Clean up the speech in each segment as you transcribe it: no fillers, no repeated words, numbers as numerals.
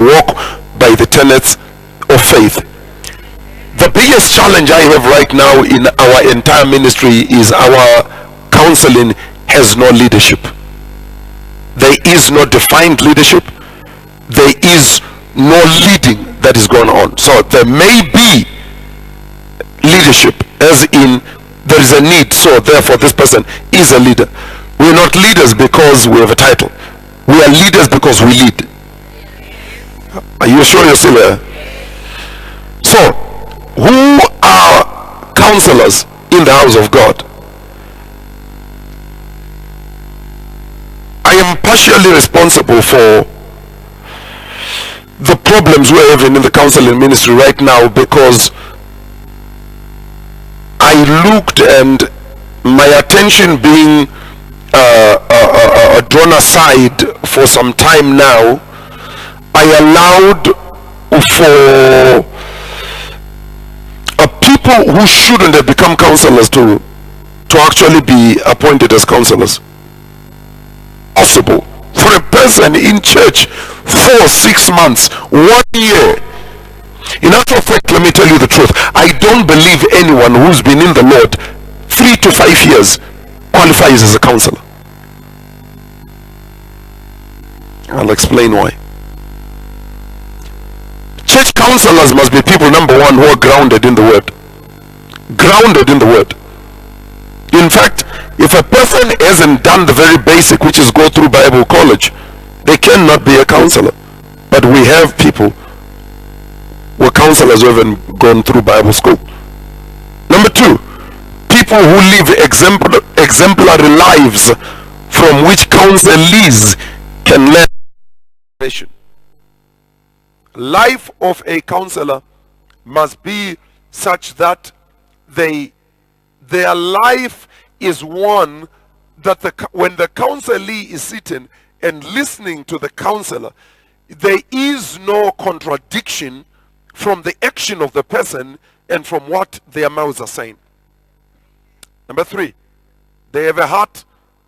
walk by the tenets of faith. The biggest challenge I have right now in our entire ministry is our counseling has no leadership. There is no defined leadership. There is no leading that is going on. So there may be leadership, as in there is a need, so therefore this person is a leader. We're not leaders because we have a title. We are leaders because we lead. Are you sure you're still there? So, who are counselors in the house of God? I am partially responsible for the problems we're having in the counseling ministry right now, because I looked, and my attention being drawn aside for some time now, I allowed for people who shouldn't have become counselors to actually be appointed as counselors. Possible for a person in church for 6 months, 1 year. In actual fact, let me tell you the truth, I don't believe anyone who's been in the Lord 3 to 5 years qualifies as a counselor. I'll explain why. Church counselors must be people, number one, who are grounded in the word. Grounded in the word. In fact, if a person hasn't done the very basic, which is go through Bible college, they cannot be a counselor. But we have people who are counselors who haven't gone through Bible school. Number two, people who live exemplary lives from which counselees can learn. Life of a counselor must be such that their life is one that when the counselee is sitting and listening to the counselor, there is no contradiction from the action of the person and from what their mouths are saying. Number three, they have a heart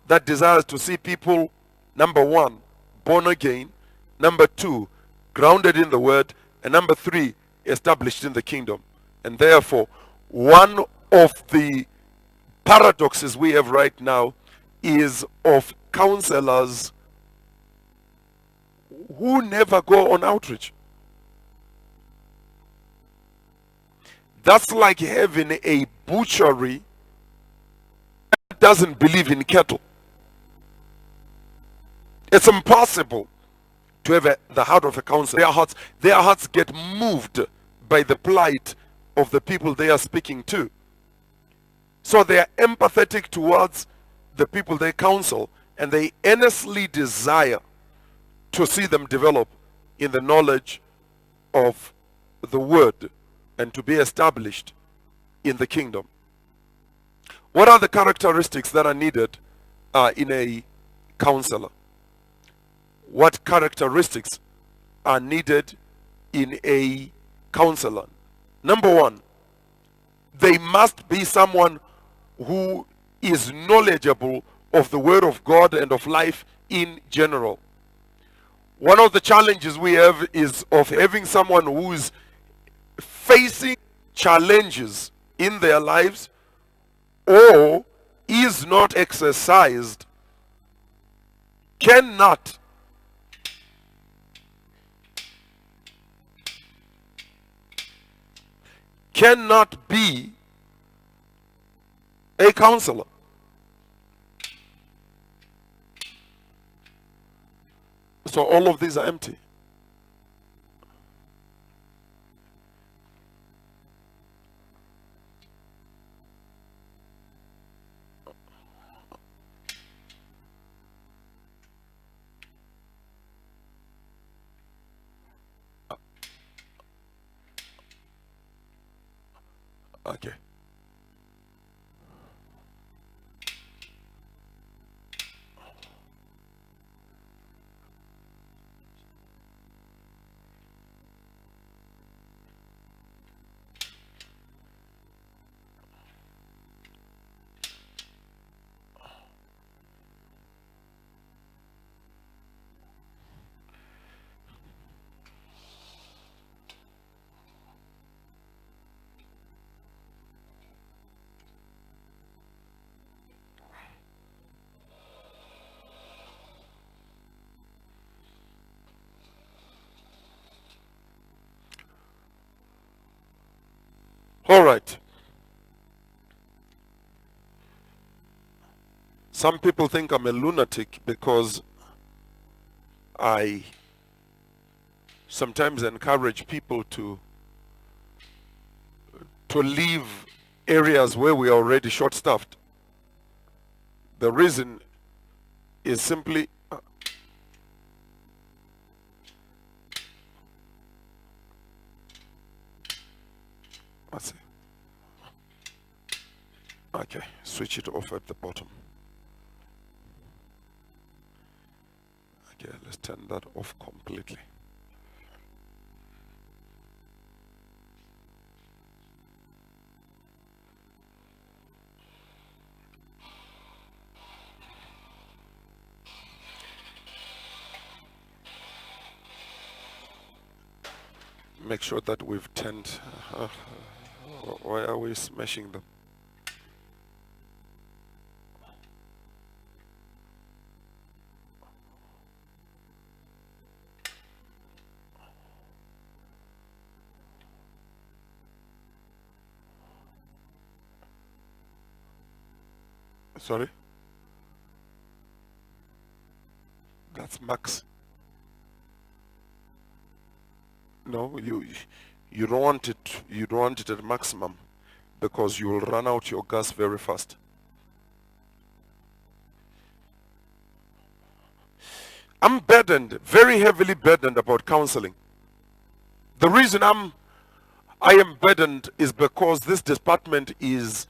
that desires to see people, number one, born again, number two, grounded in the word, and number three, established in the kingdom. And therefore, one of the paradoxes we have right now is of counselors who never go on outreach. That's like having a butchery that doesn't believe in cattle. It's impossible to have the heart of a counselor. Their hearts get moved by the plight of the people they are speaking to. So they are empathetic towards the people they counsel, and they earnestly desire to see them develop in the knowledge of the word and to be established in the kingdom. What are the characteristics that are needed in a counselor? What characteristics are needed in a counselor? Number one, they must be someone who is knowledgeable of the word of God and of life in general. One of the challenges we have is of having someone who is facing challenges in their lives or is not exercised, cannot be a counselor. So all of these are empty. Okay. All right. Some people think I'm a lunatic because I sometimes encourage people to leave areas where we are already short-staffed. The reason is simply let's see. Okay, switch it off at the bottom. Okay, let's turn that off completely. Make sure that we've turned. Why are we smashing them? Sorry? That's max. No, you don't want it. You don't want it at maximum because you will run out your gas very fast. I'm burdened, very heavily burdened about counseling. The reason I am burdened is because this department is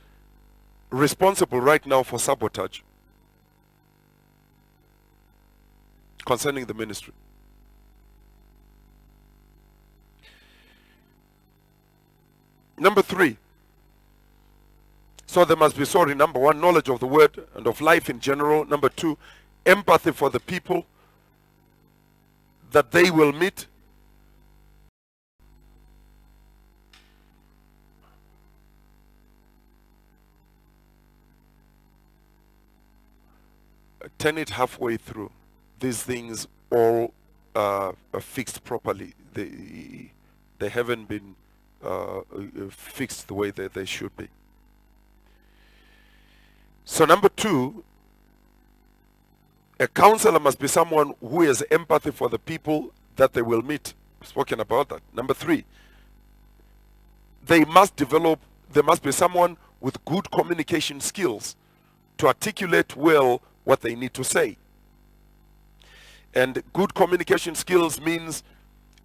responsible right now for sabotage concerning the ministry. Number 3. So there must be, number 1, knowledge of the word and of life in general. Number 2, empathy for the people that they will meet. Turn it halfway through. These things all are fixed properly. They haven't been fixed the way that they should be. So number 2, a counselor must be someone who has empathy for the people that they will meet. We've spoken about that. Number 3, there must be someone with good communication skills to articulate well what they need to say. And good communication skills means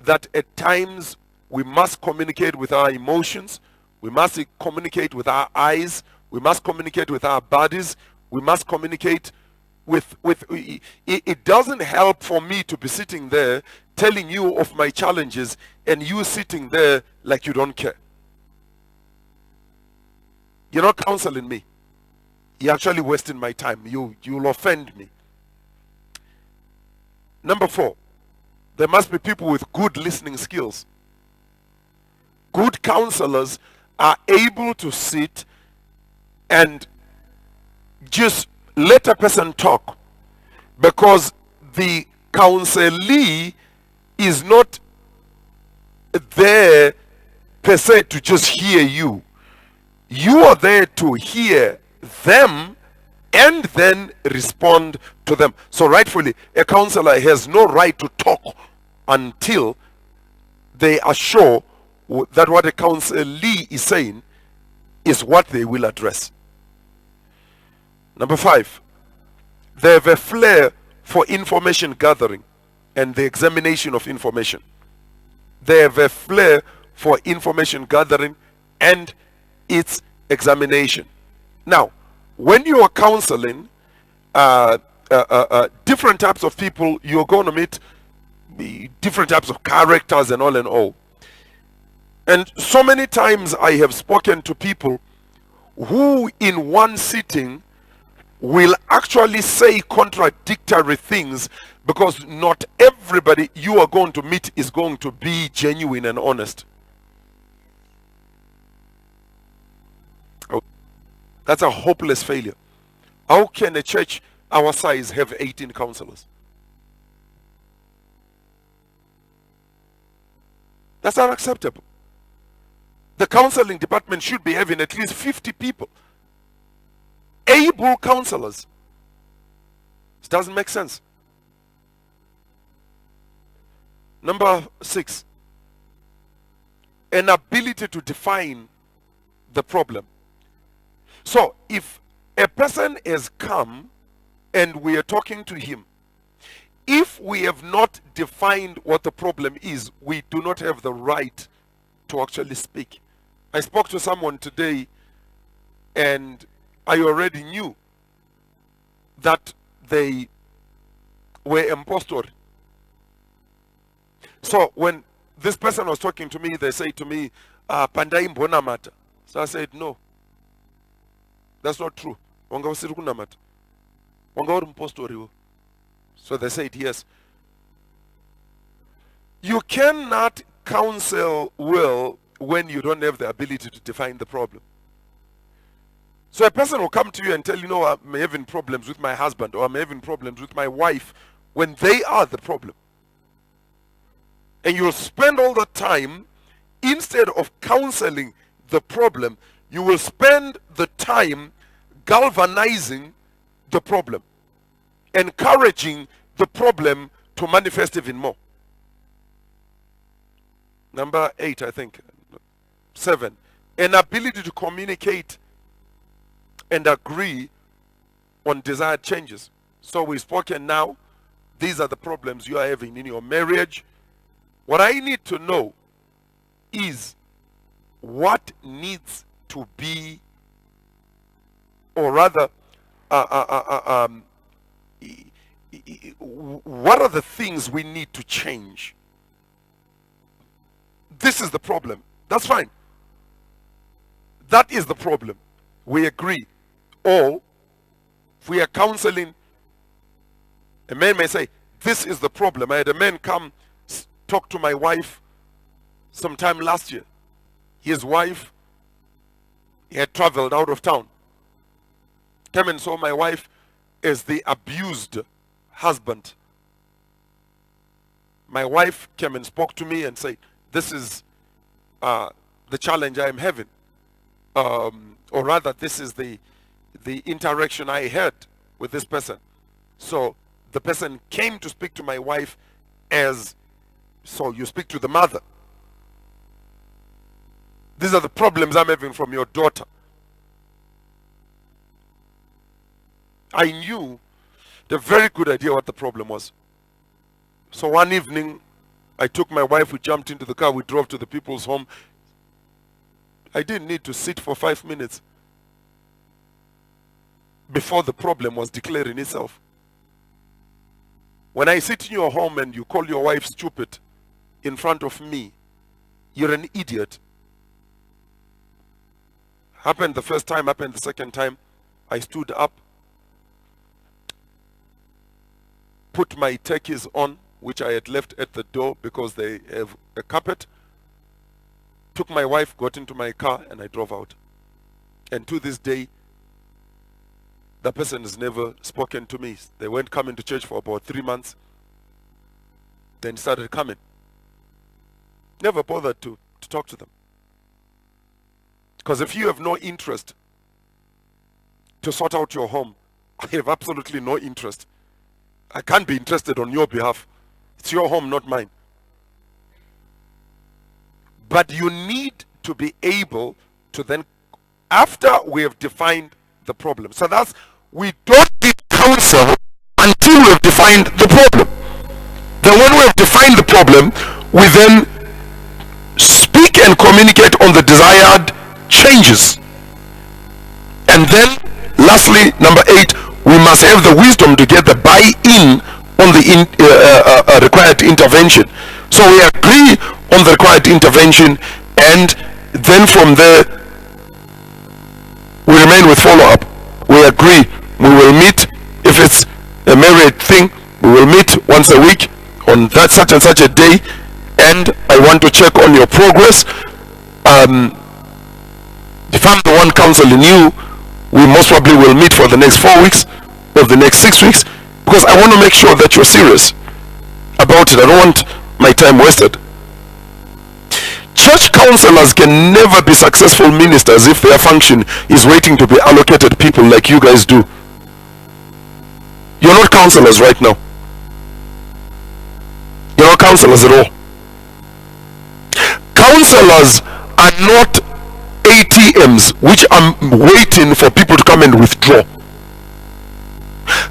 that at times we must communicate with our emotions, we must communicate with our eyes, we must communicate with our bodies, we must communicate with it doesn't help for me to be sitting there telling you of my challenges and you sitting there like you don't care. You're not counseling me. You're actually wasting my time. You'll offend me. Number 4, there must be people with good listening skills. Good counselors are able to sit and just let a person talk, because the counselee is not there per se to just hear you. You are there to hear them and then respond to them. So rightfully, a counselor has no right to talk until they are sure that what a counselee is saying is what they will address. Number 5, they have a flair for information gathering and the examination of information. They have a flair for information gathering and its examination. Now, when you are counseling different types of people, you're going to meet different types of characters and all. And so many times I have spoken to people who in one sitting will actually say contradictory things, because not everybody you are going to meet is going to be genuine and honest. That's a hopeless failure. How can a church our size have 18 counselors? That's unacceptable. The counseling department should be having at least 50 people, able counselors. It doesn't make sense. Number 6, an ability to define the problem. So if a person has come and we are talking to him, if we have not defined what the problem is, we do not have the right to actually speak. I spoke to someone today and I already knew that they were impostor. So when this person was talking to me, they say to me, Pandai mbona mata. So I said, no, that's not true. Wanga usiri kunamata. Wanga uri impostor. So they said, yes. You cannot counsel well when you don't have the ability to define the problem. So a person will come to you and tell you, I'm having problems with my husband, or I'm having problems with my wife, when they are the problem. And you'll spend all the time, instead of counseling the problem, you will spend the time galvanizing the problem, encouraging the problem to manifest even more. Number 8, I think. 7, an ability to communicate and agree on desired changes. So we've spoken now. These are the problems you are having in your marriage. What I need to know is what needs to be, or rather, what are the things we need to change? This is the problem. That's fine. That is the problem. We agree. Or if we are counseling, a man may say, this is the problem. I had a man come talk to my wife sometime last year. His wife, he had traveled out of town. Came and saw my wife as the abused husband. My wife came and spoke to me and said, this is the challenge I am having. Or rather, this is the interaction I had with this person. So the person came to speak to my wife as, so you speak to the mother. These are the problems I'm having from your daughter. I knew the very good idea what the problem was. So one evening, I took my wife, we jumped into the car, we drove to the people's home. I didn't need to sit for 5 minutes before the problem was declaring itself. When I sit in your home and you call your wife stupid in front of me, you're an idiot. Happened the first time, happened the second time. I stood up, put my techies on, which I had left at the door because they have a carpet. Took my wife, got into my car, and I drove out. And to this day, the person has never spoken to me. They weren't coming to church for about 3 months. Then started coming. Never bothered to talk to them. Because if you have no interest to sort out your home, I have absolutely no interest. I can't be interested on your behalf. It's your home, not mine. But you need to be able to then, after we have defined the problem. So that's, we don't need counsel until we have defined the problem. Then when we have defined the problem, we then speak and communicate on the desired changes. And then, lastly, number 8, we must have the wisdom to get the buy-in on the required intervention. So we agree on the required intervention, and then from there we remain with follow-up. We agree, we will meet. If it's a married thing, we will meet once a week on that such and such a day, and I want to check on your progress. If I'm the one counseling you, we most probably will meet for the next 4 weeks or the next 6 weeks, because I want to make sure that you're serious about it. I don't want my time wasted. Church counselors can never be successful ministers if their function is waiting to be allocated people like you guys do. You're not counselors right now. You're not counselors at all. Counselors are not ATMs which are waiting for people to come and withdraw.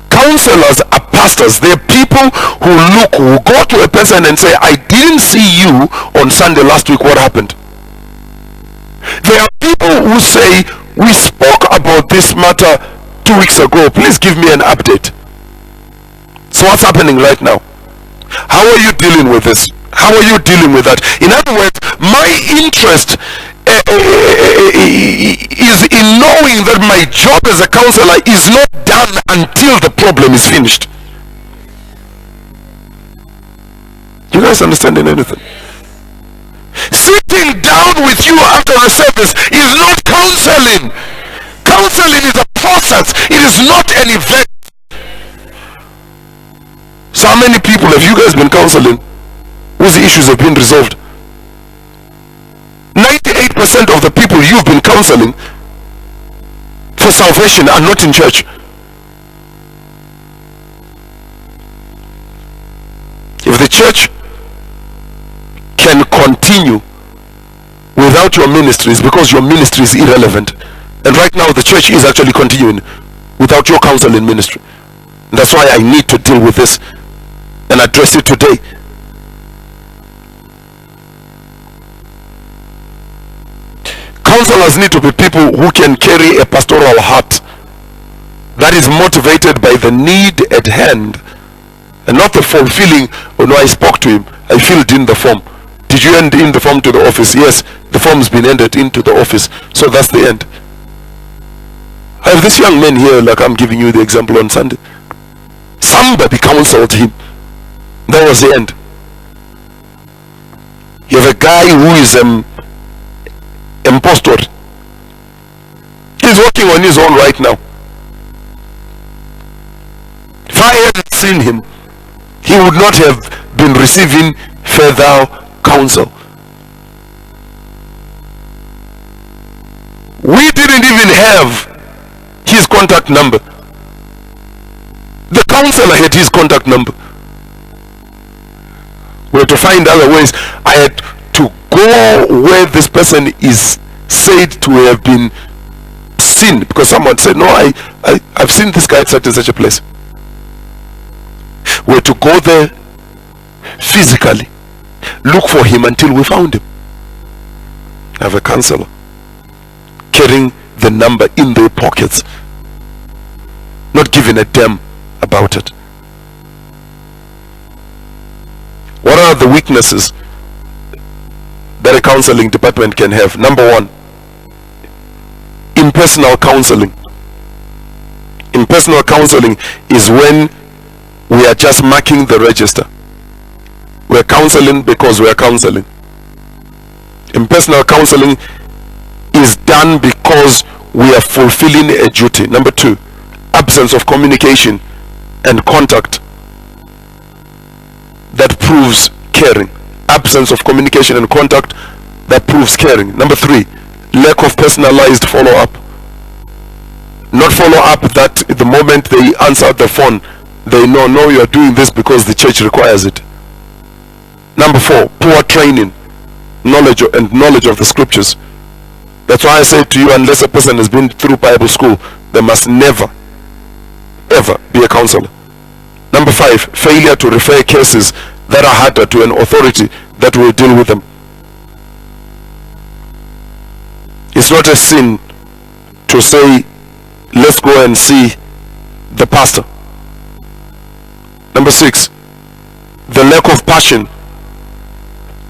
Counselors are pastors. They're people who go to a person and say, I didn't see you on Sunday last week, what happened? There are people who say, we spoke about this matter 2 weeks ago, please give me an update. So what's happening right now? How are you dealing with this? How are you dealing with that? In other words, my interest is in knowing that my job as a counselor is not done until the problem is finished. You guys understanding anything? Sitting down with you after the service is not counseling. Counseling is a process. It is not an event. So how many people have you guys been counseling whose issues have been resolved? 98% of the people you've been counseling for salvation are not in church. If the church can continue without your ministry, it's because your ministry is irrelevant. And right now the church is actually continuing without your counseling ministry. And that's why I need to deal with this and address it today. Counselors need to be people who can carry a pastoral heart that is motivated by the need at hand and not the fulfilling, oh no, I spoke to him, I filled in the form. Did you end in the form to the office? Yes, the form's been ended into the office, so that's the end. I have this young man here, like I'm giving you the example on Sunday. Somebody counseled him. That was the end. You have a guy who is impostor. He's working on his own right now. If I hadn't seen him, he would not have been receiving further counsel. We didn't even have his contact number. The counselor had his contact number. We had to find other ways. I had to go where this person is said to have been seen, because someone said, no, I've seen this guy at such and such a place. We had to go there physically, look for him until we found him. I have a counselor carrying the number in their pockets, not giving a damn about it. What are the weaknesses that a counseling department can have? Number one, impersonal counseling. Impersonal counseling is when we are just marking the register. We are counseling because we are counseling. Impersonal counseling is done because we are fulfilling a duty. Number two, absence of communication and contact that proves caring. Absence of communication and contact that proves caring. Number three, lack of personalized follow-up. Not follow-up that the moment they answer the phone, they know, no, you are doing this because the church requires it. Number four, poor training, knowledge of the scriptures. That's why I say to you, unless a person has been through Bible school, there must never, ever be a counselor. Number five, failure to refer cases that are harder to an authority that will deal with them. It's not a sin to say, let's go and see the pastor. Number six, the lack of passion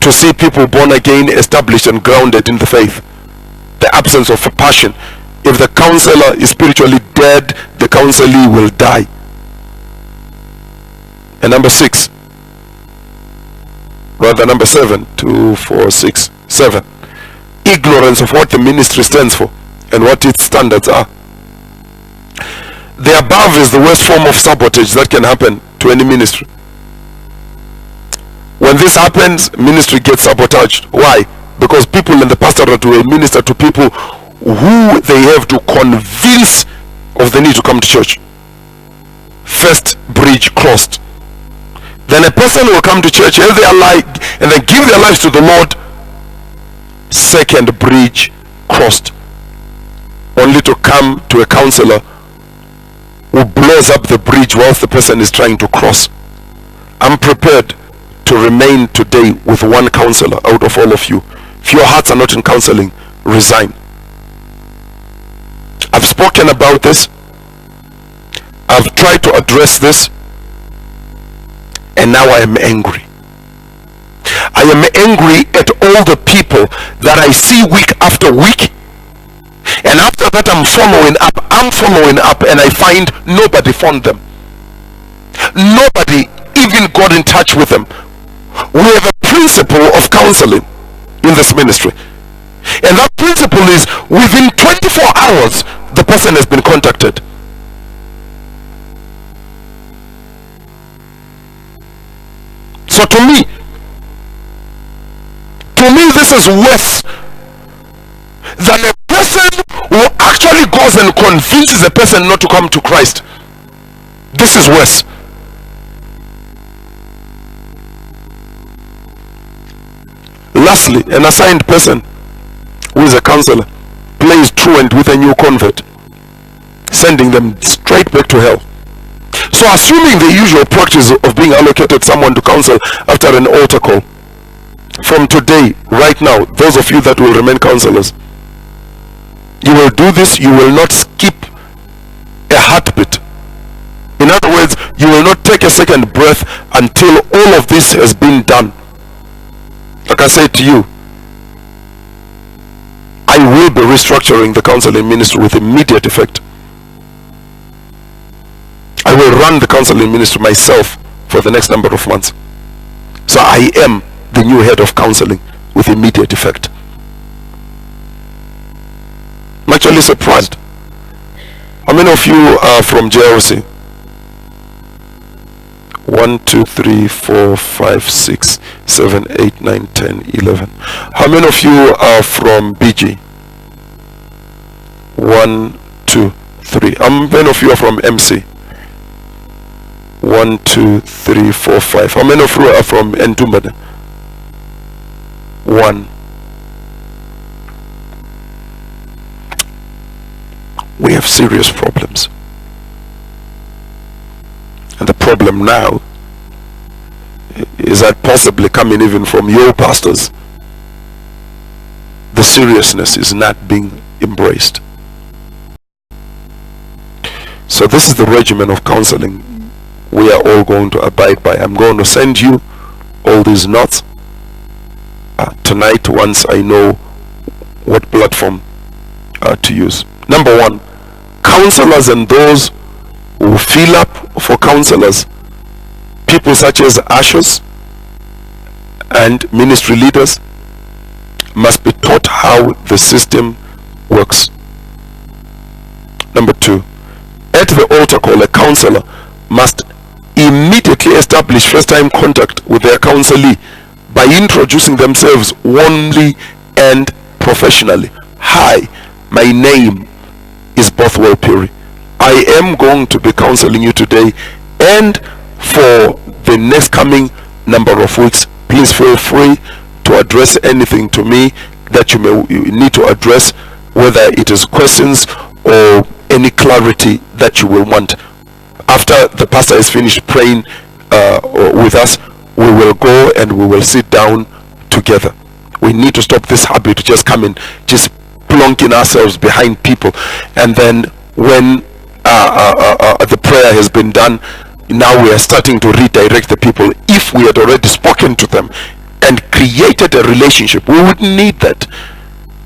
to see people born again, established and grounded in the faith. The absence of passion. If the counselor is spiritually dead, the counselee will die. And number six, rather number 7, 2, 4, 6, 7, ignorance of what the ministry stands for and what its standards are. The above is the worst form of sabotage that can happen to any ministry. When this happens, ministry gets sabotaged. Why? because people in the pastorate will minister to people who they have to convince of the need to come to church. First bridge crossed. Then a person will come to church and they give their lives to the Lord. Second bridge crossed, only to come to a counselor who blows up the bridge whilst the person is trying to cross. I'm prepared to remain today with one counselor out of all of you. If your hearts are not in counseling, resign. I've spoken about this. I've tried to address this, and now I am angry. I am angry at all the people that I see week after week, and after that I'm following up, and I find nobody found them. Nobody even got in touch with them. We have a principle of counseling in this ministry, and that principle is within 24 hours the person has been contacted. So to me this is worse than a person who actually goes and convinces a person not to come to Christ. This is worse. Lastly, an assigned person who is a counselor plays truant with a new convert, sending them straight back to hell. So assuming the usual practice of being allocated someone to counsel after an altar call, from today, right now, those of you that will remain counselors, you will do this. You will not skip a heartbeat. In other words, you will not take a second breath until all of this has been done. Like I said to you, I will be restructuring the counseling ministry with immediate effect. I will run the counseling ministry myself for the next number of months. So I am the new head of counseling with immediate effect. I'm actually surprised. How many of you are from JRC? 1, 2, 3, 4, 5, 6, 7, 8, 9, 10, 11. How many of you are from BG? 1, 2, 3. How many of you are from MC? 1, 2, 3, 4, 5. How many of you are from Ntumbane? 1. We have serious problems. And the problem now is that possibly coming even from your pastors, the seriousness is not being embraced. So this is the regimen of counseling we are all going to abide by. I'm going to send you all these notes tonight once I know what platform to use. Number one, counselors and those who fill up for counselors, people such as ushers and ministry leaders, must be taught how the system works. Number two, at the altar call, a counselor must immediately establish first-time contact with their counselee by introducing themselves warmly and professionally. Hi, my name is Bothwell Perry. I am going to be counseling you today and for the next coming number of weeks. Please feel free to address anything to me that you need to address, whether it is questions or any clarity that you will want. After the pastor is finished praying with us, we will go and we will sit down together. We need to stop this habit of just coming, just plonking ourselves behind people, and then when the prayer has been done, now we are starting to redirect the people. If we had already spoken to them and created a relationship, we wouldn't need that.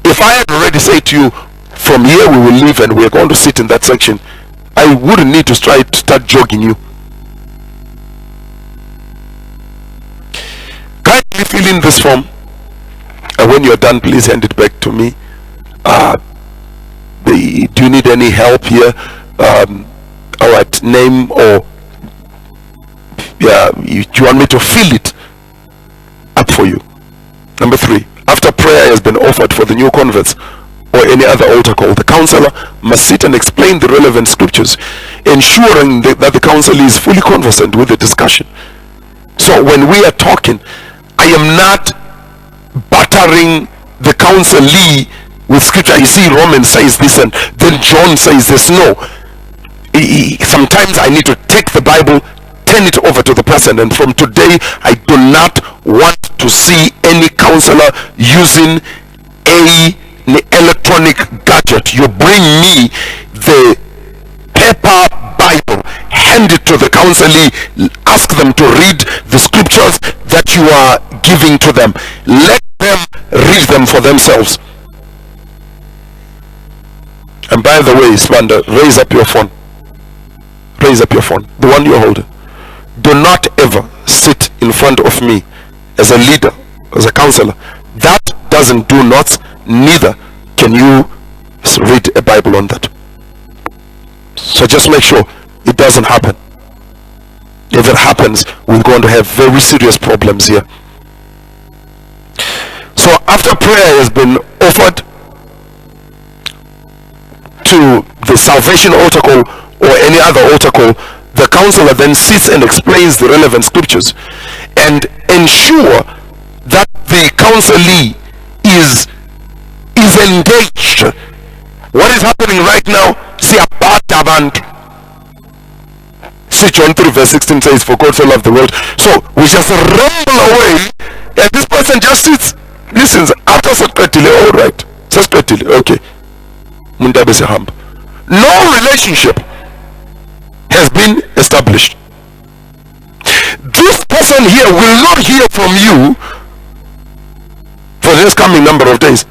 If I had already said to you, from here we will leave and we're going to sit in that section, I wouldn't need to try to start jogging you. Kindly fill in this form, and when you're done, please hand it back to me. Do you need any help here? Alright, name, or do you want me to fill it up for you? Number three, after prayer the new converts or any other altar call. The counselor must sit and explain the relevant scriptures, ensuring that the counselor is fully conversant with the discussion. So when we are talking, I am not battering the counselee with scripture. You see, Romans says this and then John says this. No. Sometimes I need to take the Bible, turn it over to the person, and from today I do not want to see any counselor using an electronic gadget. You bring me the paper Bible, hand it to the counselee, ask them to read the scriptures that you are giving to them. Let them read them for themselves. And by the way, Swanda, raise up your phone. Raise up your phone, the one you're holding. Do not ever sit in front of me as a leader, as a counselor. That doesn't do nots, neither can you read a Bible on that. So just make sure it doesn't happen. If it happens, we're going to have very serious problems here. So after prayer has been offered to the salvation altar call or any other altar call, the counselor then sits and explains the relevant scriptures and ensure that the counselee is engaged. What is happening right now? See, John 3 verse 16 says, for God so loved the world. So we just rumble away and this person just sits, listens. After all right, okay, no relationship has been established. This person here will not hear from you for this coming number of days.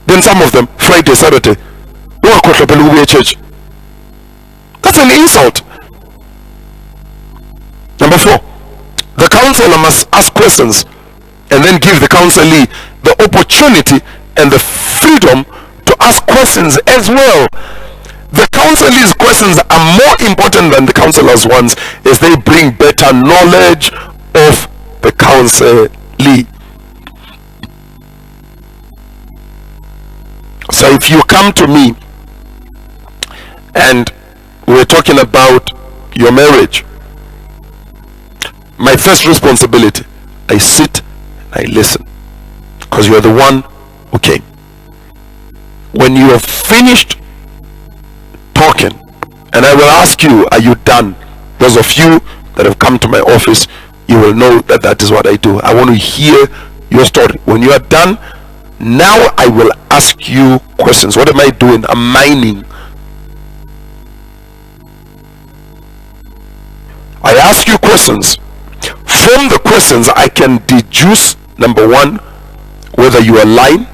Then some of them, Friday, Saturday, church. That's an insult. Number 4, the counselor must ask questions and then give the counselee the opportunity and the freedom to ask questions as well. The counselee's questions are more important than the counselor's ones, as they bring better knowledge of the counselee. So if you come to me and we're talking about your marriage, my first responsibility, I sit and I listen, because you're the one who came. When you have finished talking, and I will ask you, are you done? Those of you that have come to my office, you will know that that is what I do. I want to hear your story. When you are done, now I will ask you questions. What am I doing? I'm mining. I ask you questions. From the questions I can deduce, number 1, whether you are lying.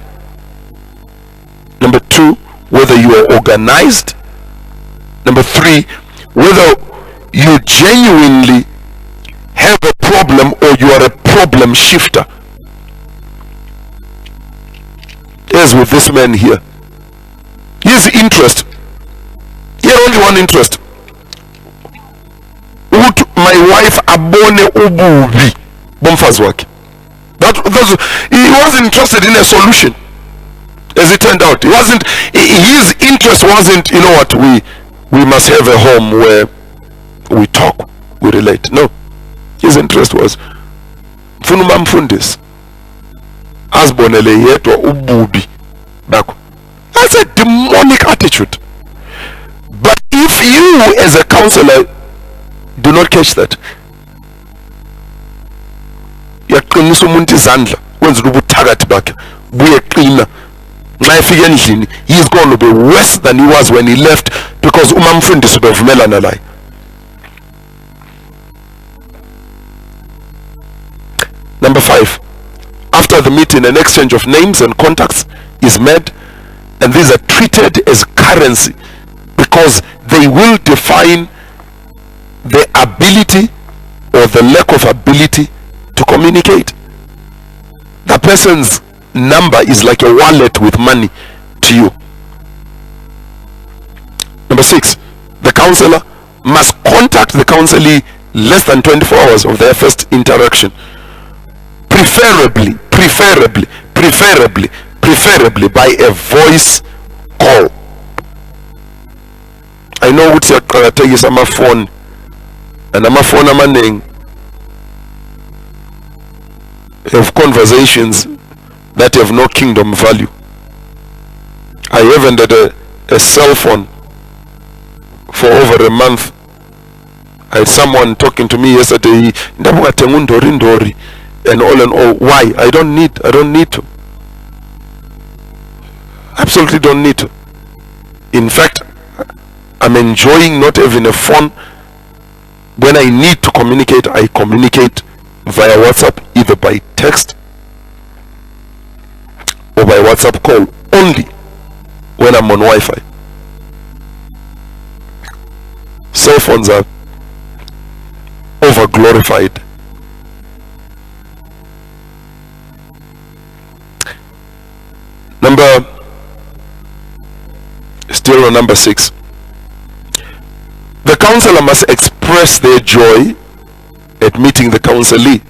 Number 2, whether you are organized. Number 3, whether you genuinely have a problem or you are a problem shifter. As with this man here, his interest, he had only one interest. Would my wife abone ububi bomfazi wakhe? He wasn't interested in a solution. As it turned out, his interest wasn't, you know what, we must have a home where we talk, we relate. No, his interest was funuma mfundisi azibonele yedwa ububi bakho. That's a demonic attitude. But if you as a counselor do not catch that, uyaqinisa umuntu izandla wenza ubuthakathi bakhe buyeqina. He's going to be worse than he was when he left, because umamfundisi bevumelana naye. Number 5, after the meeting, an exchange of names and contacts is made, and these are treated as currency because they will define the ability or the lack of ability to communicate. The person's number is like a wallet with money to you. Number 6, the counselor must contact the counselee less than 24 hours of their first interaction. Preferably preferably by a voice call. I know ukuthi yaqhakathekisa amafoni, and amafoni amaningi have conversations that have no kingdom value. I haven't had a cell phone for over a month. I had someone talking to me yesterday, and all. Why? I don't need to. Absolutely don't need to. In fact, I'm enjoying not having a phone. When I need to communicate, I communicate via WhatsApp, either by text or by WhatsApp call, only when I'm on Wi-Fi. Cell phones are over glorified. Still on number 6. The counselor must express their joy at meeting the counselee.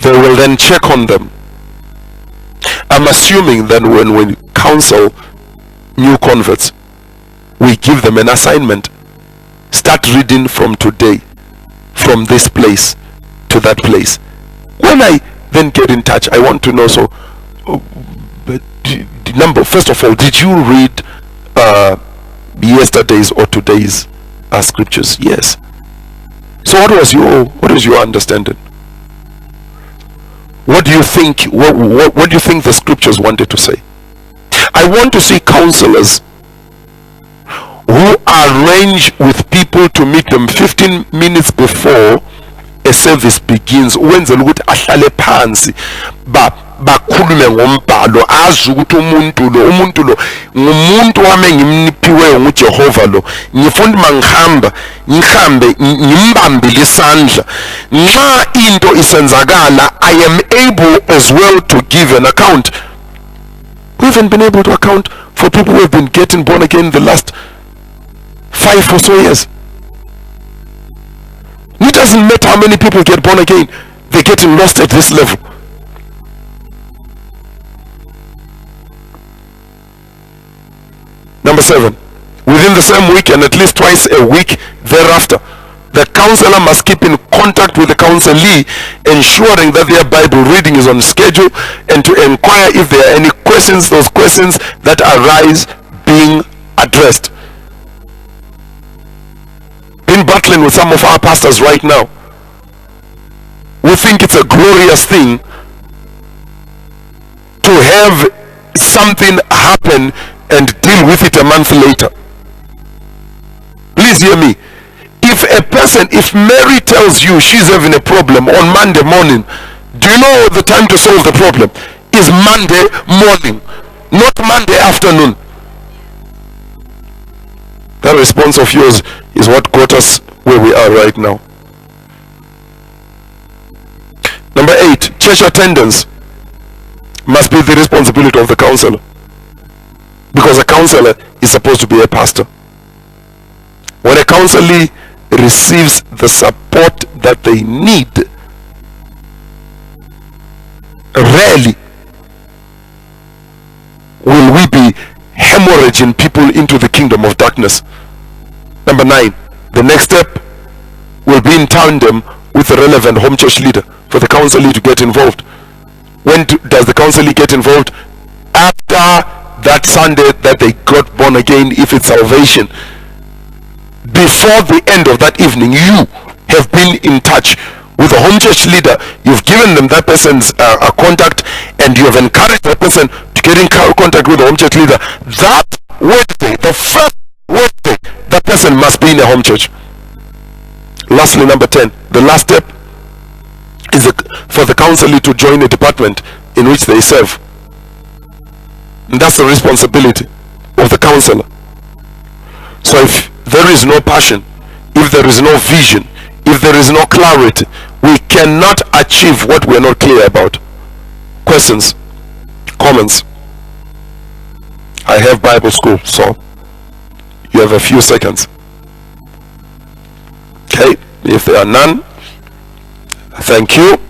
They will then check on them. I'm assuming that when we counsel new converts, we give them an assignment. Start reading from today, from this place to that place. When I then get in touch, I want to know, so first of all, did you read yesterday's or today's scriptures? Yes. So what is your understanding? What do you think? What do you think the scriptures wanted to say? I want to see counselors who arrange with people to meet them 15 minutes before a service begins. Ukwenzela ukuthi ahlale phansi bakhulume ngombhalo, azi ukuthi umuntu lo ngumuntu wami ngimniphiweyo nguJehova lo, ngifuna mangihambe ngimbambile isandla nxa into isenzakala. I am able as well to give an account. We haven't been able to account for people who have been getting born again the last 5 or so years. It doesn't matter how many people get born again, they're getting lost at this level. Number 7, within the same week and at least twice a week thereafter, the counselor must keep in contact with the counselee, ensuring that their Bible reading is on schedule, and to inquire if there are any questions, those questions that arise being addressed. Been battling with some of our pastors right now. We think it's a glorious thing to have something happen and deal with it a month later. Please hear me. If Mary tells you she's having a problem on Monday morning, do you know the time to solve the problem is Monday morning, not Monday afternoon? That response of yours is what got us where we are right now. Number 8, church attendance must be the responsibility of the counselor, because a counselor is supposed to be a pastor. When a counselee receives the support that they need, rarely will we be hemorrhaging people into the kingdom of darkness. Number 9, the next step will be in tandem with the relevant home church leader for the counselee to get involved. When does the counselee get involved? After that Sunday that they got born again, if it's salvation. Before the end of that evening, you have been in touch with the home church leader. You've given them that person's contact, and you have encouraged that person to get in contact with the home church leader. That Wednesday, the first Wednesday, that person must be in a home church. Lastly, number 10, the last step is for the counselee to join a department in which they serve. And that's the responsibility of the counselor. So if there is no passion, if there is no vision, if there is no clarity, we cannot achieve what we are not clear about. Questions? Comments? I have Bible school, so you have a few seconds. Okay, if there are none, thank you.